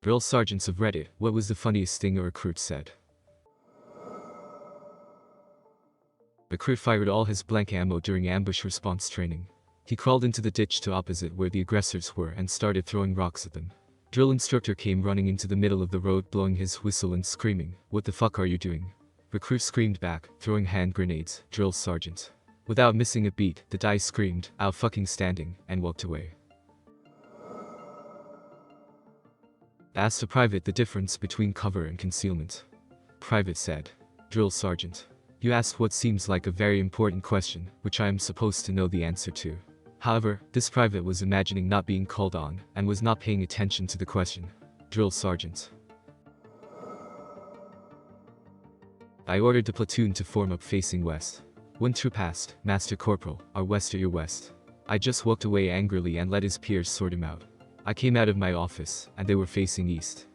Drill sergeants of Reddit, what was the funniest thing a recruit said? Recruit fired all his blank ammo during ambush response training. He crawled into the ditch to opposite where the aggressors were and started throwing rocks at them. Drill instructor came running into the middle of the road blowing his whistle and screaming, "What the fuck are you doing?" Recruit screamed back, throwing hand grenades, drill sergeant. Without missing a beat, the guy screamed, "Out fucking standing," and walked away. Asked a private the difference between cover and concealment. Private said, "Drill sergeant, you asked what seems like a very important question, which I am supposed to know the answer to." However, this private was imagining not being called on, and was not paying attention to the question. Drill sergeant. I ordered the platoon to form up facing west. One troop asked, "Master Corporal, are west or your west?" I just walked away angrily and let his peers sort him out. I came out of my office, and they were facing east.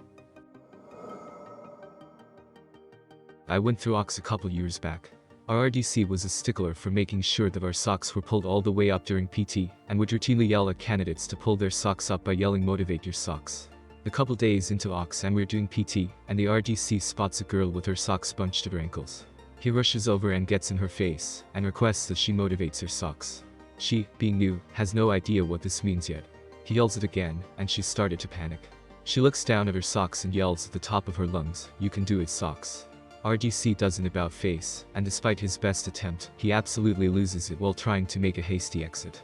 I went through Ox a couple years back. Our RDC was a stickler for making sure that our socks were pulled all the way up during PT, and would routinely yell at candidates to pull their socks up by yelling, "Motivate your socks." A couple days into Ox and we're doing PT, and the RDC spots a girl with her socks bunched at her ankles. He rushes over and gets in her face, and requests that she motivates her socks. She, being new, has no idea what this means yet. He yells it again, and she started to panic. She looks down at her socks and yells at the top of her lungs, "You can do it, socks." RDC does an about face, and despite his best attempt, he absolutely loses it while trying to make a hasty exit.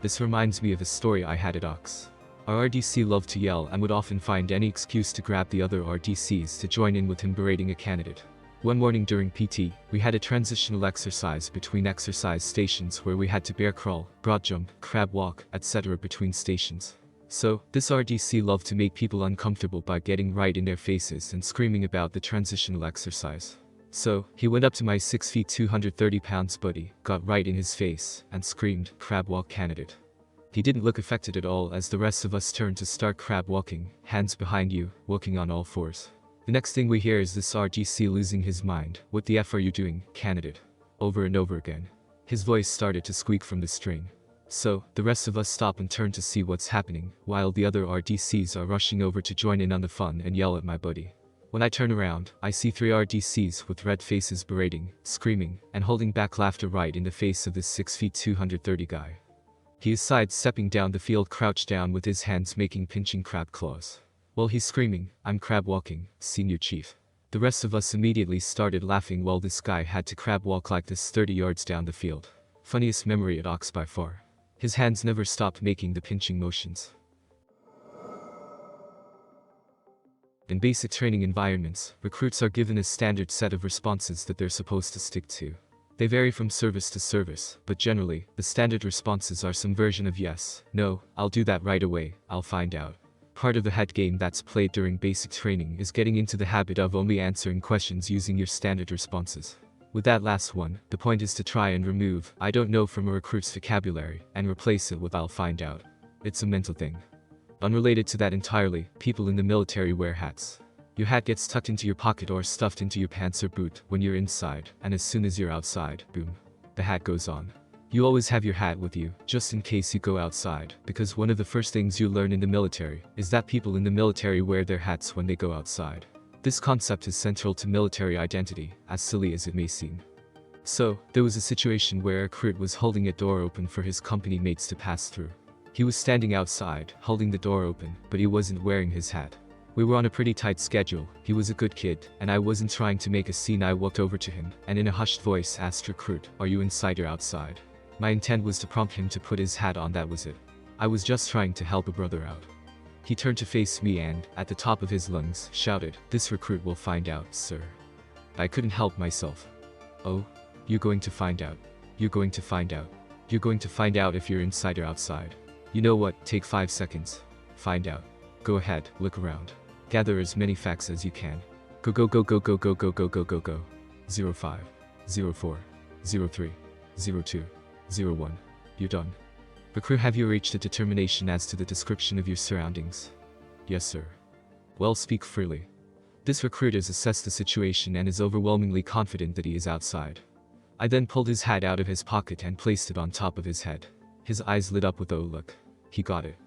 This reminds me of a story I had at Ox. Our RDC loved to yell and would often find any excuse to grab the other RDCs to join in with him berating a candidate. One morning during PT, we had a transitional exercise between exercise stations where we had to bear crawl, broad jump, crab walk, etc. between stations. So, this RDC loved to make people uncomfortable by getting right in their faces and screaming about the transitional exercise. So, he went up to my 6 feet 230 pounds buddy, got right in his face, and screamed, "Crab walk candidate." He didn't look affected at all as the rest of us turned to start crab walking, hands behind you, walking on all fours. The next thing we hear is this RDC losing his mind, "What the F are you doing, candidate?" Over and over again. His voice started to squeak from the strain. So, the rest of us stop and turn to see what's happening, while the other RDCs are rushing over to join in on the fun and yell at my buddy. When I turn around, I see 3 RDCs with red faces berating, screaming, and holding back laughter right in the face of this 6 feet 230 guy. He is sidestepping down the field crouched down with his hands making pinching crab claws. While he's screaming, "I'm crab walking, senior chief." The rest of us immediately started laughing while this guy had to crab walk like this 30 yards down the field. Funniest memory at Ox by far. His hands never stopped making the pinching motions. In basic training environments, recruits are given a standard set of responses that they're supposed to stick to. They vary from service to service, but generally, the standard responses are some version of yes, no, I'll do that right away, I'll find out. Part of the head game that's played during basic training is getting into the habit of only answering questions using your standard responses. With that last one, the point is to try and remove "I don't know" from a recruit's vocabulary, and replace it with "I'll find out." It's a mental thing. Unrelated to that entirely, people in the military wear hats. Your hat gets tucked into your pocket or stuffed into your pants or boot when you're inside, and as soon as you're outside, boom, the hat goes on. You always have your hat with you, just in case you go outside, because one of the first things you learn in the military is that people in the military wear their hats when they go outside. This concept is central to military identity, as silly as it may seem. So, there was a situation where a recruit was holding a door open for his company mates to pass through. He was standing outside, holding the door open, but he wasn't wearing his hat. We were on a pretty tight schedule, he was a good kid, and I wasn't trying to make a scene. I walked over to him, and in a hushed voice asked recruit, "Are you inside or outside?" My intent was to prompt him to put his hat on, that was it. I was just trying to help a brother out. He turned to face me and, at the top of his lungs, shouted, "This recruit will find out, sir." I couldn't help myself. "Oh? You're going to find out. You're going to find out. You're going to find out if you're inside or outside. You know what, take 5 seconds. Find out. Go ahead, look around. Gather as many facts as you can. Go go go go go go go go go go go. 05, 04, 03, 02, 01. You're done. Recruit, have you reached a determination as to the description of your surroundings? Yes, sir. Well, speak freely. This recruit has assessed the situation and is overwhelmingly confident that he is outside. I then pulled his hat out of his pocket and placed it on top of his head. His eyes lit up with "Oh look. He got it."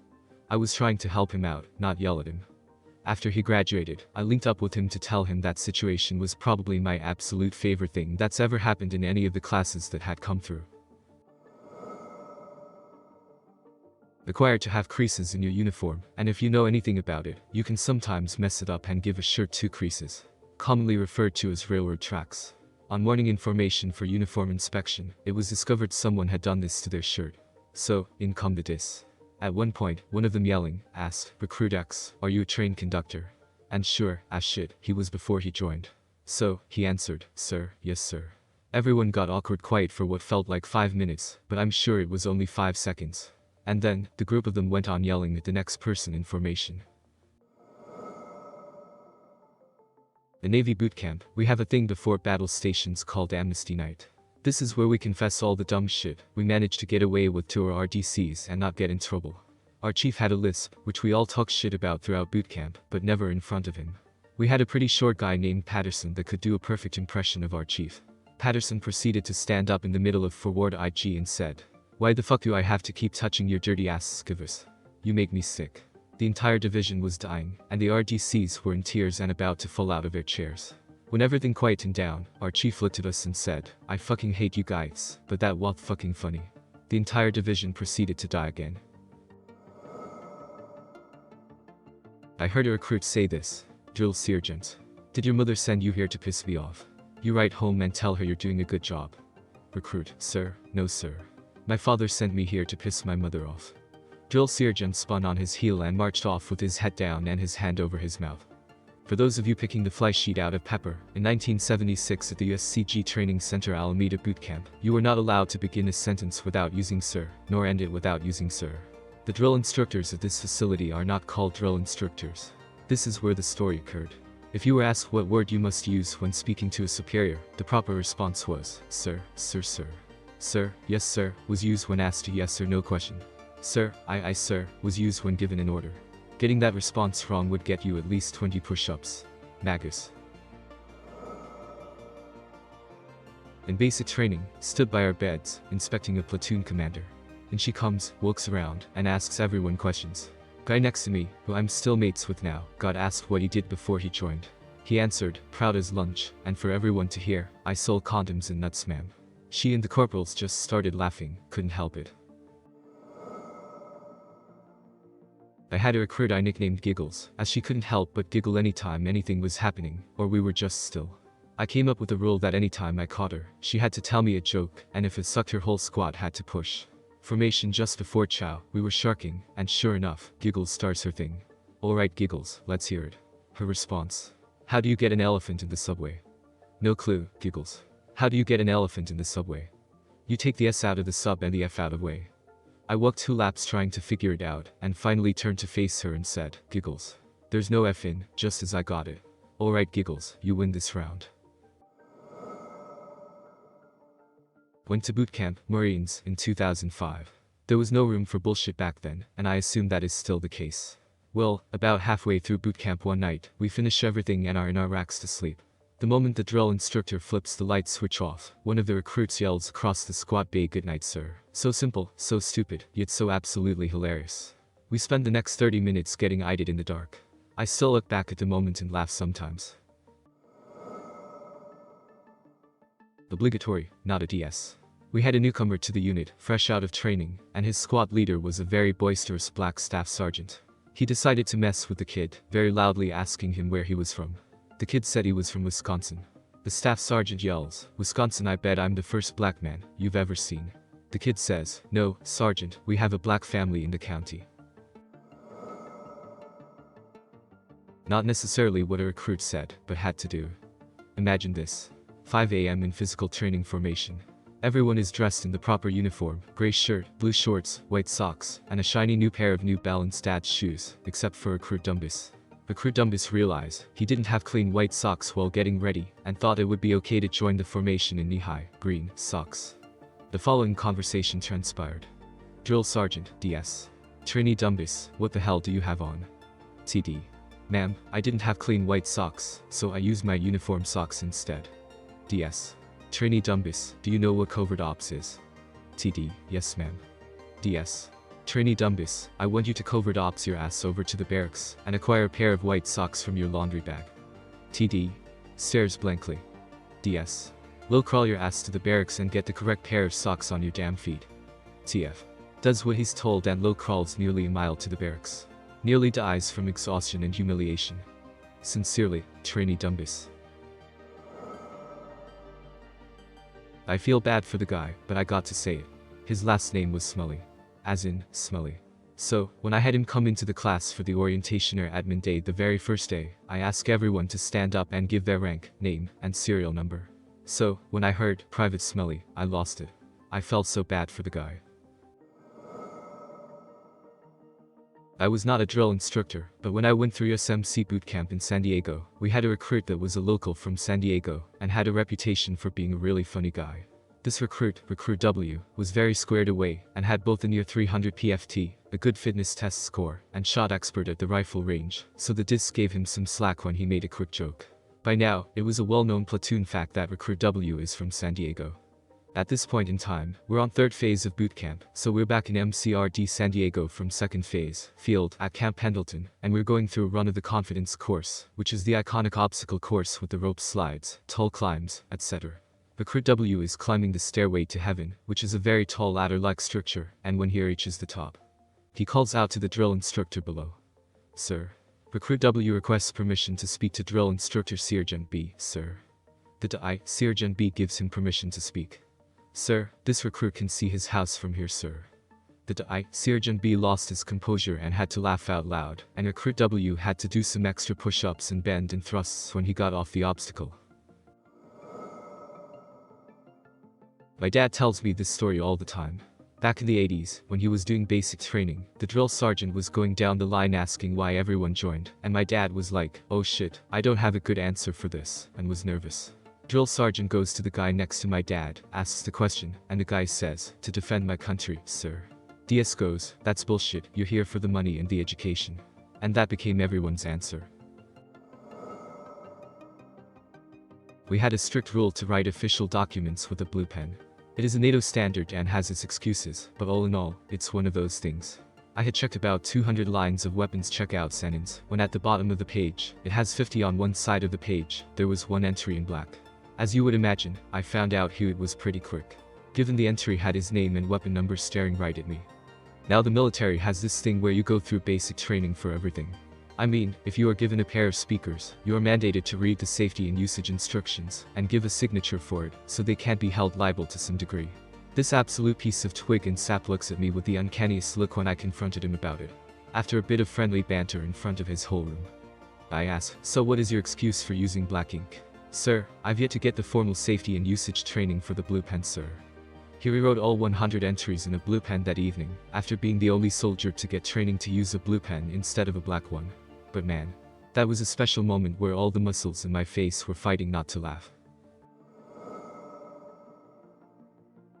I was trying to help him out, not yell at him. After he graduated, I linked up with him to tell him that situation was probably my absolute favorite thing that's ever happened in any of the classes that had come through. Required to have creases in your uniform, and if you know anything about it, you can sometimes mess it up and give a shirt 2 creases, commonly referred to as railroad tracks. On morning information for uniform inspection, it was discovered someone had done this to their shirt. So, in come the diss. At one point, one of them yelling, asked, "Recruit X, are you a train conductor?" And sure, as shit, he was before he joined. So, he answered, "Sir, yes sir." Everyone got awkward quiet for what felt like 5 minutes, but I'm sure it was only 5 seconds. And then, the group of them went on yelling at the next person in formation. In Navy boot camp, we have a thing before battle stations called Amnesty Night. This is where we confess all the dumb shit we managed to get away with to our RDCs and not get in trouble. Our chief had a lisp, which we all talked shit about throughout boot camp, but never in front of him. We had a pretty short guy named Patterson that could do a perfect impression of our chief. Patterson proceeded to stand up in the middle of forward IG and said, "Why the fuck do I have to keep touching your dirty ass skivers? You make me sick." The entire division was dying, and the RDCs were in tears and about to fall out of their chairs. When everything quietened down, our chief looked at us and said, "I fucking hate you guys, but that was fucking funny." The entire division proceeded to die again. I heard a recruit say this, "Drill sergeant, did your mother send you here to piss me off? You write home and tell her you're doing a good job." Recruit, "Sir, no sir. My father sent me here to piss my mother off." Drill sergeant spun on his heel and marched off with his head down and his hand over his mouth. For those of you picking the fly sheet out of Pepper, in 1976 at the USCG Training Center Alameda Boot Camp, you were not allowed to begin a sentence without using sir, nor end it without using sir. The drill instructors at this facility are not called drill instructors. This is where the story occurred. If you were asked what word you must use when speaking to a superior, the proper response was, "Sir, sir, sir." "Sir, yes sir," was used when asked a yes or no question. "Sir, I sir," was used when given an order. Getting that response wrong would get you at least 20 push-ups. Magus. In basic training, stood by our beds, inspecting a platoon commander. And she comes, looks around, and asks everyone questions. Guy next to me, who I'm still mates with now, got asked what he did before he joined. He answered, proud as lunch, and for everyone to hear, "I sold condoms and nuts ma'am." She and the corporals just started laughing, couldn't help it. I had a recruit I nicknamed Giggles, as she couldn't help but giggle anytime anything was happening, or we were just still. I came up with a rule that anytime I caught her, she had to tell me a joke, and if it sucked her whole squad had to push. Formation just before chow, we were sharking, and sure enough, Giggles starts her thing. "Alright Giggles, let's hear it." Her response. "How do you get an elephant in the subway?" "No clue, Giggles." "How do you get an elephant in the subway?" "You take the S out of the sub and the F out of way." I walked 2 laps trying to figure it out, and finally turned to face her and said, "Giggles. There's no F in, just as I got it." "Alright Giggles, you win this round." Went to boot camp, Marines, in 2005. There was no room for bullshit back then, and I assume that is still the case. Well, about halfway through boot camp one night, we finish everything and are in our racks to sleep. The moment the drill instructor flips the light switch off, one of the recruits yells across the squad bay, "Good night, sir." So simple, so stupid, yet so absolutely hilarious. We spend the next 30 minutes getting eyed in the dark. I still look back at the moment and laugh sometimes. Obligatory, not a DS. We had a newcomer to the unit, fresh out of training, and his squad leader was a very boisterous black staff sergeant. He decided to mess with the kid, very loudly asking him where he was from. The kid said he was from Wisconsin. The staff sergeant yells, "Wisconsin, I bet I'm the first black man you've ever seen." The kid says, "No, sergeant, we have a black family in the county." Not necessarily what a recruit said, but had to do. Imagine this. 5 a.m. in physical training formation. Everyone is dressed in the proper uniform, gray shirt, blue shorts, white socks, and a shiny new pair of New Balance Dad's shoes, except for recruit Dumbus. Recruit Dumbus realized he didn't have clean white socks while getting ready, and thought it would be okay to join the formation in knee-high, green, socks. The following conversation transpired. Drill Sergeant, DS. Trainee Dumbus, what the hell do you have on? TD. Ma'am, I didn't have clean white socks, so I used my uniform socks instead. DS. Trainee Dumbus, do you know what covert ops is? TD, yes ma'am. DS. Trainee Dumbus, I want you to covert ops your ass over to the barracks and acquire a pair of white socks from your laundry bag. TD. Stares blankly. DS. Low crawl your ass to the barracks and get the correct pair of socks on your damn feet. TF. Does what he's told and low crawls nearly a mile to the barracks. Nearly dies from exhaustion and humiliation. Sincerely, Trainee Dumbus. I feel bad for the guy, but I got to say it. His last name was Smully. As in, smelly. So, when I had him come into the class for the orientation or admin day the very first day, I asked everyone to stand up and give their rank, name, and serial number. So, when I heard Private Smelly, I lost it. I felt so bad for the guy. I was not a drill instructor, but when I went through USMC boot camp in San Diego, we had a recruit that was a local from San Diego and had a reputation for being a really funny guy. This recruit, Recruit W, was very squared away and had both a near 300 PFT, a good fitness test score, and shot expert at the rifle range, so the disc gave him some slack when he made a quick joke. By now, it was a well-known platoon fact that Recruit W is from San Diego. At this point in time, we're on third phase of boot camp, so we're back in MCRD San Diego from second phase, field, at Camp Pendleton, and we're going through a Run of the Confidence course, which is the iconic obstacle course with the rope slides, tall climbs, etc. Recruit W is climbing the stairway to heaven, which is a very tall ladder-like structure, and when he reaches the top, he calls out to the drill instructor below. Sir. Recruit W requests permission to speak to drill instructor Sergeant B, sir. The Sergeant B gives him permission to speak. Sir, this recruit can see his house from here, sir. The Sergeant B lost his composure and had to laugh out loud, and Recruit W had to do some extra push-ups and bend and thrusts when he got off the obstacle. My dad tells me this story all the time. Back in the 80s, when he was doing basic training, the drill sergeant was going down the line asking why everyone joined, and my dad was like, "Oh shit, I don't have a good answer for this," and was nervous. Drill sergeant goes to the guy next to my dad, asks the question, and the guy says, "To defend my country, sir." DS goes, "That's bullshit, you're here for the money and the education." And that became everyone's answer. We had a strict rule to write official documents with a blue pen. It is a NATO standard and has its excuses, but all in all, it's one of those things. I had checked about 200 lines of weapons checkout sentence, when at the bottom of the page, it has 50 on one side of the page, there was one entry in black. As you would imagine, I found out who it was pretty quick. Given the entry had his name and weapon number staring right at me. Now the military has this thing where you go through basic training for everything. I mean, if you are given a pair of speakers, you are mandated to read the safety and usage instructions, and give a signature for it, so they can't be held liable to some degree. This absolute piece of twig and sap looks at me with the uncanniest look when I confronted him about it. After a bit of friendly banter in front of his whole room, I asked, "So what is your excuse for using black ink?" "Sir, I've yet to get the formal safety and usage training for the blue pen, sir." He rewrote all 100 entries in a blue pen that evening, after being the only soldier to get training to use a blue pen instead of a black one. But man, that was a special moment where all the muscles in my face were fighting not to laugh.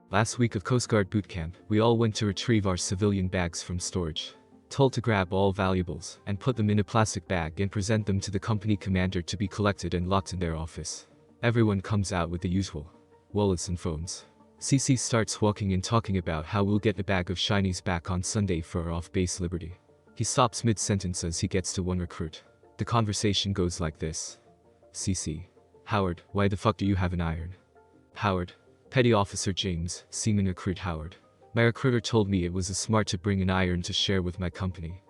Last week of Coast Guard boot camp, we all went to retrieve our civilian bags from storage. Told to grab all valuables and put them in a plastic bag and present them to the company commander to be collected and locked in their office. Everyone comes out with the usual wallets and phones. CC starts walking and talking about how we'll get a bag of shinies back on Sunday for our off-base liberty. He stops mid-sentence as he gets to one recruit. The conversation goes like this. CC. Howard, why the fuck do you have an iron? Howard. Petty Officer James, Seaman Recruit Howard. My recruiter told me it was smart to bring an iron to share with my company.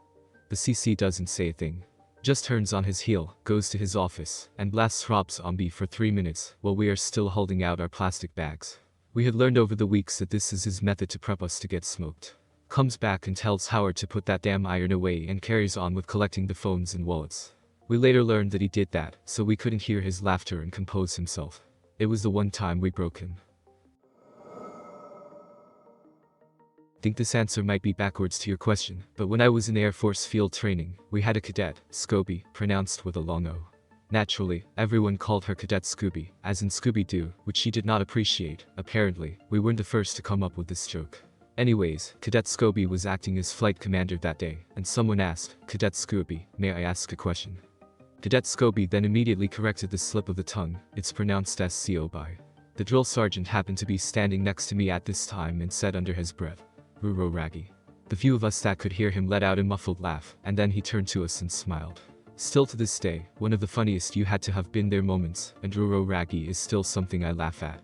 The CC doesn't say a thing. Just turns on his heel, goes to his office, and blasts Rob Zombie for 3 minutes, while we are still holding out our plastic bags. We had learned over the weeks that this is his method to prep us to get smoked. Comes back and tells Howard to put that damn iron away and carries on with collecting the phones and wallets. We later learned that he did that, so we couldn't hear his laughter and compose himself. It was the one time we broke him. Think this answer might be backwards to your question, but when I was in Air Force field training, we had a cadet, Scooby, pronounced with a long O. Naturally, everyone called her Cadet Scooby, as in Scooby-Doo, which she did not appreciate. Apparently, we weren't the first to come up with this joke. Anyways, Cadet Scooby was acting as flight commander that day, and someone asked, "Cadet Scooby, may I ask a question?" Cadet Scooby then immediately corrected the slip of the tongue. It's pronounced as Scooby. The drill sergeant happened to be standing next to me at this time and said under his breath, "Ruro Raggy." The few of us that could hear him let out a muffled laugh, and then he turned to us and smiled. Still to this day, one of the funniest you had to have been there moments, and Roro Raggy is still something I laugh at.